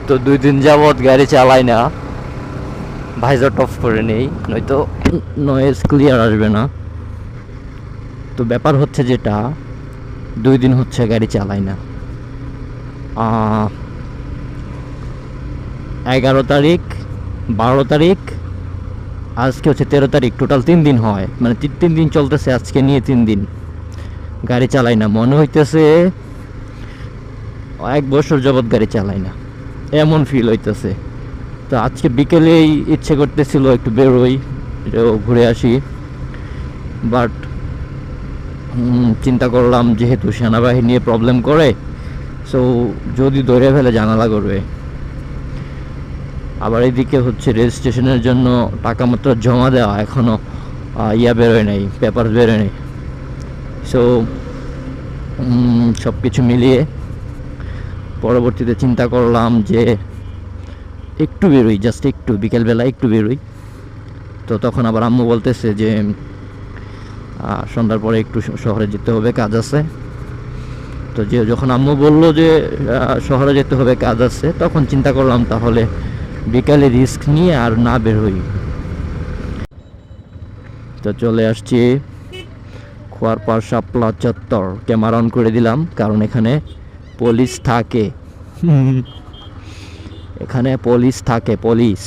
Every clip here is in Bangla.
তো 2 দিন যাবৎ গাড়ি চালাই না, ভাইজার অফ করে নেই, নয়তো নয়েজ ক্লিয়ার আসবে না। তো ব্যাপার হচ্ছে যেটা, 2 দিন হচ্ছে গাড়ি চালাই না। 11 তারিখ, 12 তারিখ, আজকে হচ্ছে 13 তারিখ, টোটাল 3 দিন হয়, মানে 3 দিন চলতেছে, আজকে নিয়ে 3 দিন গাড়ি চালাই না। মনে হইতেছে 1 বছর যাবৎ গাড়ি চালাই না, এমন ফিল হইতেছে। তো আজকে বিকেলেই ইচ্ছে করতেছিল একটু বেরোই, ঘুরে আসি, বাট চিন্তা করলাম যেহেতু সেনাবাহিনী নিয়ে প্রবলেম করে, সো যদি ধরে ফেলে জানালা করবে। আবার এদিকে হচ্ছে রেজিস্ট্রেশনের জন্য টাকা মাত্র জমা দেওয়া, এখনও বেরোয় নাই, পেপার বেরোয় নাই। সো সব কিছু মিলিয়ে পরবর্তীতে চিন্তা করলাম যে একটু বেরোই, জাস্ট একটু, বিকেলবেলা একটু বেরোই। তো তখন আবার আম্মু বলতেছে যে সন্ধ্যার পরে একটু শহরে যেতে হবে, কাজ আছে। তো যখন আম্মু বললো যে শহরে যেতে হবে, কাজ আছে, তখন চিন্তা করলাম তাহলে বিকালে রিস্ক নিয়ে আর না বের হই। তো চলে আসছি খোয়ারপাড় শাপলা চত্বর। ক্যামেরা অন করে দিলাম, কারণ এখানে পুলিশ থাকে, এখানে পুলিশ থাকে, police.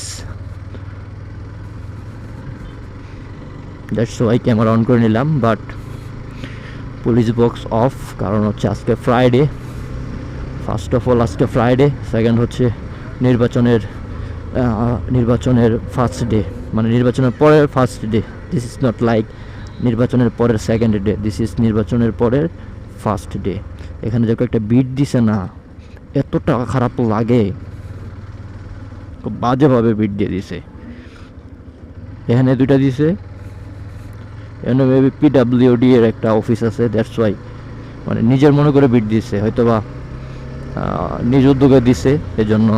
That's why camera on করে নিলাম, বাট পুলিশ বক্স অফ, কারণ হচ্ছে আজকে ফ্রাইডে। ফার্স্ট অফ অল আজকে ফ্রাইডে, সেকেন্ড হচ্ছে নির্বাচনের ফার্স্ট ডে, মানে নির্বাচনের পরের first day. This is not like নির্বাচনের পরের সেকেন্ড ডে, দিস ইজ নির্বাচনের পরের ফার্স্ট ডে। এখানে যে একটা বিট দিছে না, এতটা খারাপ লাগে, খুব বাজেভাবে বিট দিয়ে দিছে। এখানে 2টা দিছে, এখানে মেবি পিডাব্লিউডি এর একটা অফিস আছে, দ্যাটস ওয়াই মানে নিজের মনে করে বিট দিছে, হয়তো বা নিজ উদ্যোগে দিছে, এজন্য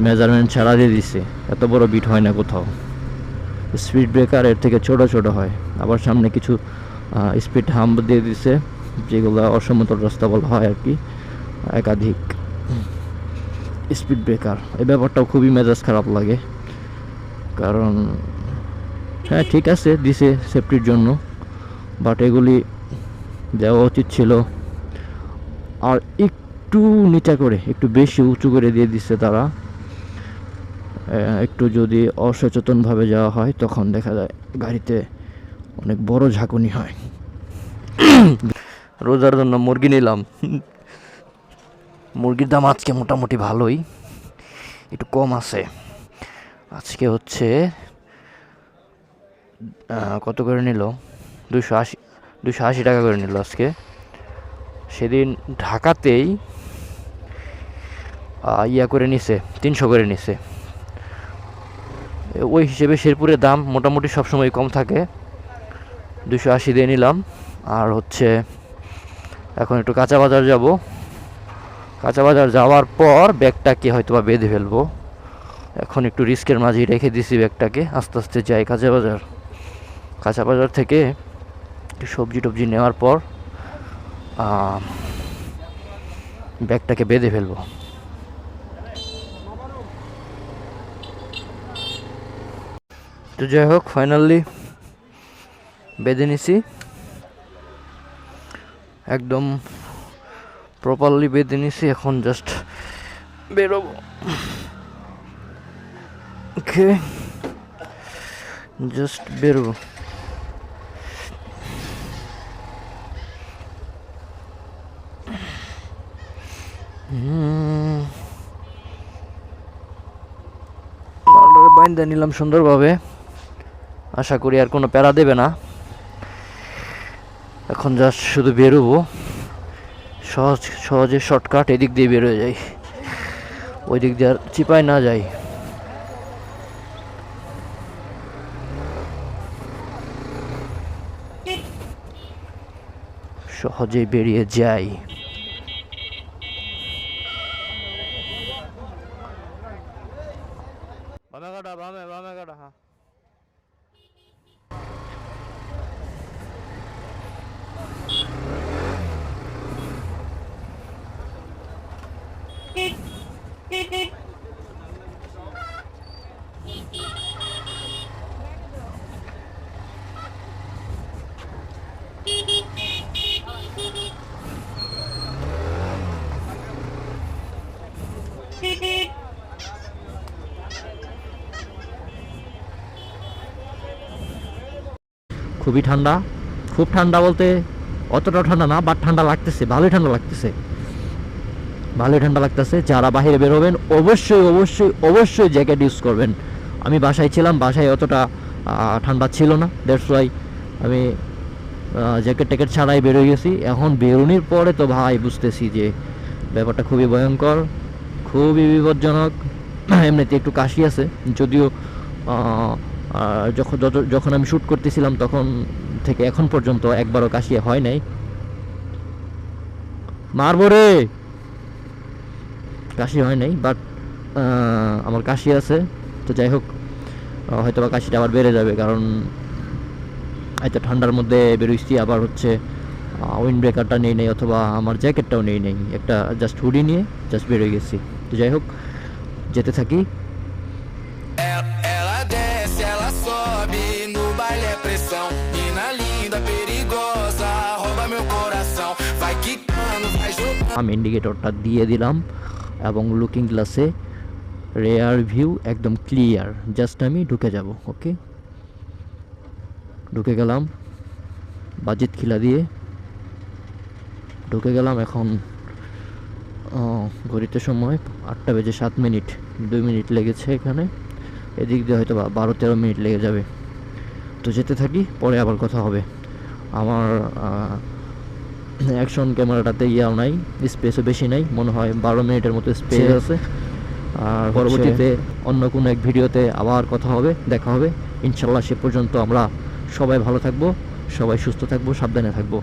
মেজারমেন্ট ছাড়া দিয়ে দিছে। এত বড় বিট হয় না কোথাও, স্পিড ব্রেকার এর থেকে ছোট ছোট হয়। আবার সামনে কিছু স্পিড হাম্প দিয়ে দিছে, যেগুলো অসমতল রাস্তা বলা হয় আর কি, একাধিক স্পিড ব্রেকার। এই ব্যাপারটাও খুবই মেজাজ খারাপ লাগে, কারণ হ্যাঁ ঠিক আছে দিছে সেফটির জন্য, বাট এগুলি দেওয়া উচিত ছিল আর একটু নিচা করে, একটু বেশি উঁচু করে দিয়ে দিচ্ছে তারা। একটু যদি অসচেতনভাবে যাওয়া হয় তখন দেখা যায় গাড়িতে অনেক বড় ঝাঁকুনি হয়। রোজার জন্য মুরগি নিলাম, মুরগির দাম আজকে মোটামুটি ভালোই, একটু কম আছে। আজকে হচ্ছে কত করে নিল, 280 টাকা করে নিল আজকে। সেদিন ঢাকাতেই করে নিছে, 300 করে নিছে। ওই হিসেবে শেরপুরের দাম মোটামুটি সবসময় কম থাকে, 280 দিয়ে নিলাম। আর হচ্ছে এখন একটু কাঁচা বাজার যাব, কাঁচা বাজার যাওয়ার পর ব্যাগটাকে হয়তো বা বেঁধে ফেলবো। এখন একটু রিস্কের মাঝেই রেখে দিছি ব্যাগটাকে, আস্তে আস্তে যাই কাঁচা বাজার। কাঁচা বাজার থেকে একটু সবজি টবজি নেওয়ার পর ব্যাগটাকে বেঁধে ফেলবো। তো যাই হোক, ফাইনালি বেঁধে নিছি, একদম প্রপারলি বেঁধে নিছি। এখন জাস্ট বেরোবো। ওকে, জাস্ট বেরোবো। বাইন্দা নিলাম সুন্দরভাবে, আশা করি আর কোনো প্যারা দেবে না। এখন জাস্ট শুধু বেরোবো, সহজে শর্টকাট এদিক দিয়ে বেরোয় যাই, ওই দিক দিয়ে আর চিপায় না যাই। সহজেই বেরিয়ে যাই। খুবই ঠান্ডা, খুব ঠান্ডা বলতে অতটাও ঠান্ডা না, বাট ঠান্ডা লাগতেছে, ভালোই ঠান্ডা লাগতেছে, ভালোই ঠান্ডা লাগতেছে। যারা বাইরে বের হবেন অবশ্যই অবশ্যই অবশ্যই জ্যাকেট ইউজ করবেন। আমি বাসায় ছিলাম, বাসায় অতটা ঠান্ডা ছিল না, দ্যাটস ওয়াই আমি জ্যাকেট ট্যাকেট ছাড়াই বেরোয় গেছি। এখন বেরোনির পরে তো ভাই বুঝতেছি যে ব্যাপারটা খুবই ভয়ঙ্কর, খুবই বিপজ্জনক। এমনিতে একটু কাশি আছে, যদিও যখন আমি শ্যুট করতেছিলাম তখন থেকে এখন পর্যন্ত একবারও কাশি হয় নাই। মারবো রে, কাশি হয় নাই, বাট আমার কাশি আছে। তো যাই হোক, হয়তো বা কাশিটা আবার বেড়ে যাবে, কারণ এত ঠান্ডার মধ্যে বেরোইছি, আবার হচ্ছে উইন্ড ব্রেকারটা নেই নেই, অথবা আমার জ্যাকেটটাও নেই নেই, একটা জাস্ট হুডি নিয়ে জাস্ট বেরোয় গেছি। তো যাই হোক, যেতে থাকি। Ela desce, ela sobe, no baile é pressão. Mina linda, perigosa, rouba meu coração. Vai quicando, vai jogando. আমি ইন্ডিকেটরটা দিয়ে দিলাম এবং লুকিং গ্লাসে রেয়ার ভিউ একদম ক্লিয়ার, জাস্ট আমি ঢুকে যাব। ওকে, ঢুকে গেলাম বাজিত খিলা দিয়ে, ঢুকে গেলাম। এখন ঘড়িতে সময় 8:07, 2 মিনিট লেগেছে এখানে, এদিক দিয়ে হয়তো 12-13 মিনিট লেগে যাবে। তো যেতে থাকি, পরে আবার কথা হবে। আমার অ্যাকশন ক্যামেরাটাতে ইয়াও নাই, স্পেসও বেশি নাই, মনে হয় 12 মিনিটের মতো স্পেস আছে। আর পরবর্তীতে অন্য কোনো এক ভিডিওতে আবার কথা হবে, দেখা হবে ইনশাল্লাহ। সে পর্যন্ত আমরা সবাই ভালো থাকবো, সবাই সুস্থ থাকবো, সাবধানে থাকবো।